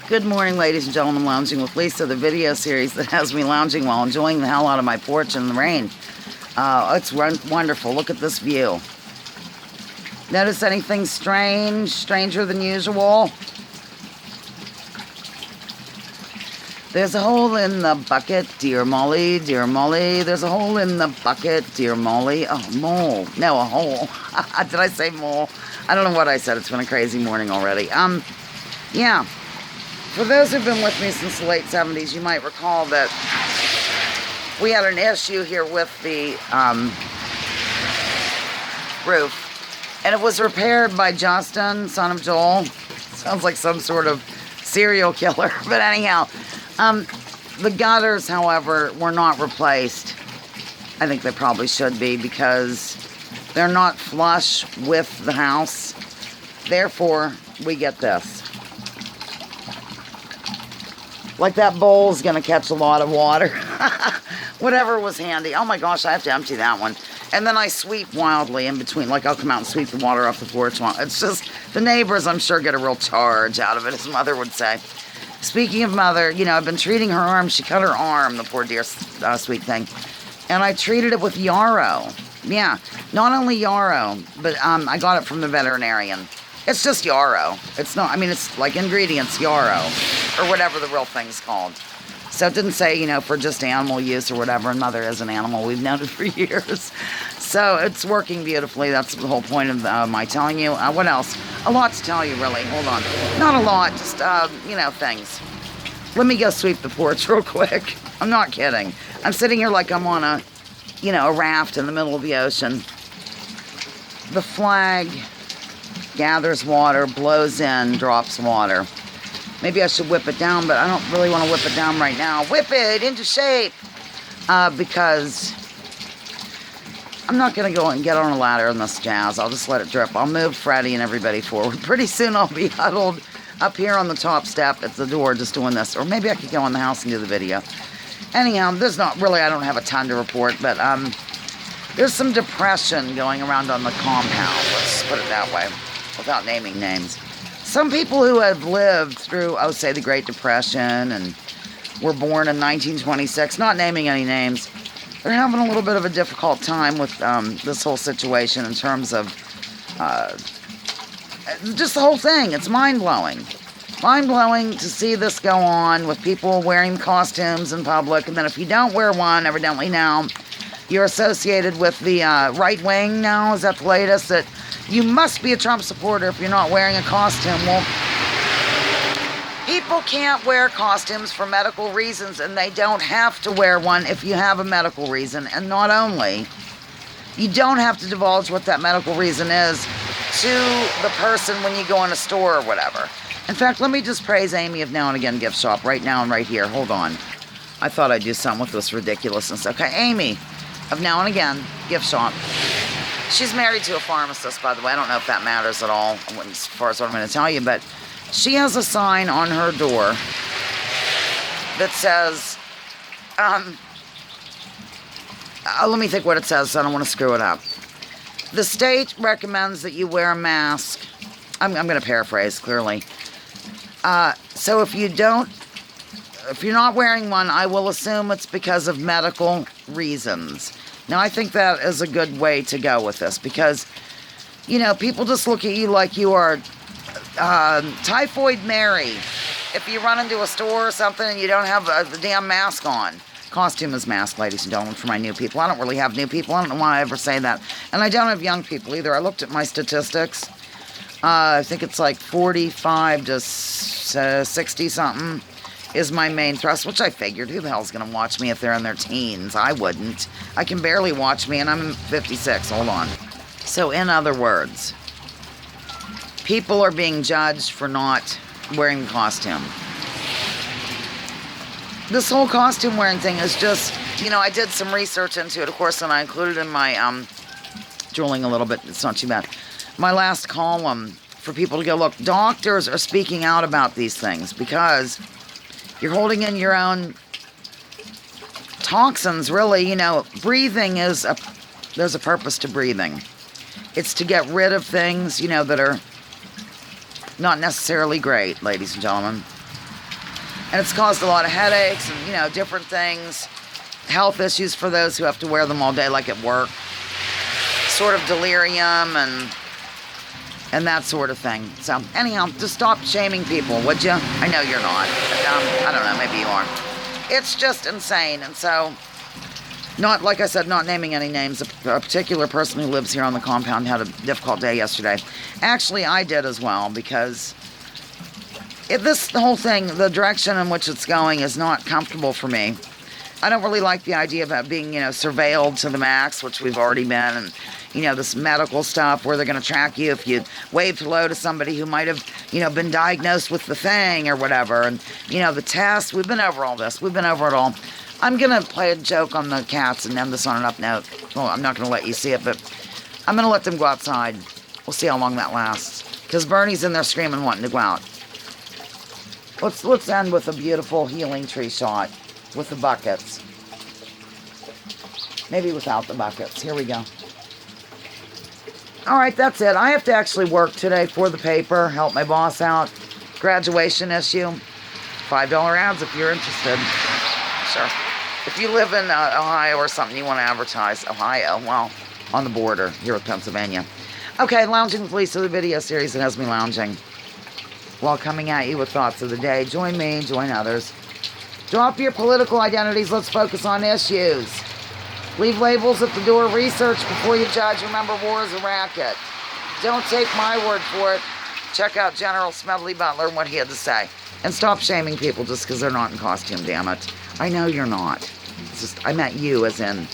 Good morning, ladies and gentlemen. Lounging with Lisa, the video series that has me lounging while enjoying the hell out of my porch in the rain. It's wonderful. Look at this view. Notice anything strange, stranger than usual? There's a hole in the bucket, dear Molly, dear Molly. There's a hole in the bucket, dear Molly. Oh, mole. No, a hole. Did I say mole? I don't know what I said. It's been a crazy morning already. Yeah. For those who've been with me since the late 70s, you might recall that we had an issue here with the roof. And it was repaired by Justin, son of Joel. Sounds like some sort of serial killer. But anyhow, the gutters, however, were not replaced. I think they probably should be because they're not flush with the house. Therefore, we get this. Like that bowl's gonna catch a lot of water. Whatever was handy. Oh my gosh, I have to empty that one. And then I sweep wildly in between. Like I'll come out and sweep the water off the porch. It's just, the neighbors I'm sure get a real charge out of it, as mother would say. Speaking of mother, you know, I've been treating her arm. She cut her arm, the poor dear sweet thing. And I treated it with yarrow. Yeah, not only yarrow, but I got it from the veterinarian. It's just yarrow. It's not, I mean, it's like ingredients yarrow, or whatever the real thing's called. So it didn't say, you know, for just animal use or whatever, and mother is an animal. We've known it for years. So it's working beautifully. That's the whole point of my telling you. What else? A lot to tell you, really. Hold on. Not a lot, just, you know, things. Let me go sweep the porch real quick. I'm not kidding. I'm sitting here like I'm on a, you know, a raft in the middle of the ocean. The flag gathers water, blows in, drops water. Maybe I should whip it down, but I don't really want to whip it down right now. Whip it into shape! Because I'm not going to go and get on a ladder in this jazz. I'll just let it drip. I'll move Freddie and everybody forward. Pretty soon I'll be huddled up here on the top step at the door just doing this. Or maybe I could go in the house and do the video. Anyhow, there's not really, I don't have a ton to report, but there's some depression going around on the compound. Let's put it that way, without naming names. Some people who have lived through, say, the Great Depression and were born in 1926, not naming any names, they're having a little bit of a difficult time with this whole situation in terms of just the whole thing. It's mind-blowing. Mind-blowing to see this go on with people wearing costumes in public, and then if you don't wear one, evidently now, you're associated with the right wing now. Is that the latest? That you must be a Trump supporter if you're not wearing a costume. Well, people can't wear costumes for medical reasons, and they don't have to wear one if you have a medical reason. And not only, you don't have to divulge what that medical reason is to the person when you go in a store or whatever. In fact, let me just praise Amy of Now and Again Gift Shop right now and right here. Hold on. I thought I'd do something with this ridiculousness. Okay, Amy of Now and Again Gift Shop. She's married to a pharmacist, by the way. I don't know if that matters at all as far as what I'm going to tell you, but she has a sign on her door that says, let me think what it says, so I don't want to screw it up. The state recommends that you wear a mask. I'm going to paraphrase, clearly. So if you're not wearing one, I will assume it's because of medical reasons. Now, I think that is a good way to go with this because, you know, people just look at you like you are Typhoid Mary. If you run into a store or something and you don't have the damn mask on. Costume is mask, ladies and gentlemen, for my new people. I don't really have new people. I don't know why I ever say that. And I don't have young people either. I looked at my statistics. I think it's like 45 to 60-something. Is my main thrust, which I figured, who the hell's going to watch me if they're in their teens? I wouldn't. I can barely watch me, and I'm 56. Hold on. So, in other words, people are being judged for not wearing the costume. This whole costume wearing thing is just, you know, I did some research into it, of course, and I included in my, drooling a little bit, it's not too bad, my last column for people to go, look, doctors are speaking out about these things because you're holding in your own toxins, really. You know, breathing there's a purpose to breathing. It's to get rid of things, you know, that are not necessarily great, ladies and gentlemen. And it's caused a lot of headaches and, you know, different things. Health issues for those who have to wear them all day, like at work. Sort of delirium and that sort of thing. So, anyhow, just stop shaming people, would you? I know you're not. But, I don't know, maybe you are. It's just insane. And so, not, like I said, not naming any names. A particular person who lives here on the compound had a difficult day yesterday. Actually, I did as well, because the whole thing, the direction in which it's going is not comfortable for me. I don't really like the idea about being, you know, surveilled to the max, which we've already been, and, you know, this medical stuff where they're going to track you if you waved hello to somebody who might have, you know, been diagnosed with the thing or whatever. And, you know, the test, we've been over all this. We've been over it all. I'm going to play a joke on the cats and end this on an up note. Well, I'm not going to let you see it, but I'm going to let them go outside. We'll see how long that lasts. Because Bernie's in there screaming, wanting to go out. Let's end with a beautiful healing tree shot with the buckets. Maybe without the buckets. Here we go. All right, that's it. I have to actually work today for the paper, help my boss out. Graduation issue. $5 ads if you're interested. Sure. If you live in Ohio or something, you want to advertise. Ohio, well, on the border here with Pennsylvania. Okay, Lounging with Lisa, the video series that has me lounging while coming at you with thoughts of the day. Join me, join others. Drop your political identities. Let's focus on issues. Leave labels at the door. Research before you judge. Remember, war is a racket. Don't take my word for it. Check out General Smedley Butler and what he had to say. And stop shaming people just because they're not in costume, damn it. I know you're not. It's just, I meant you as in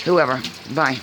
whoever. Bye.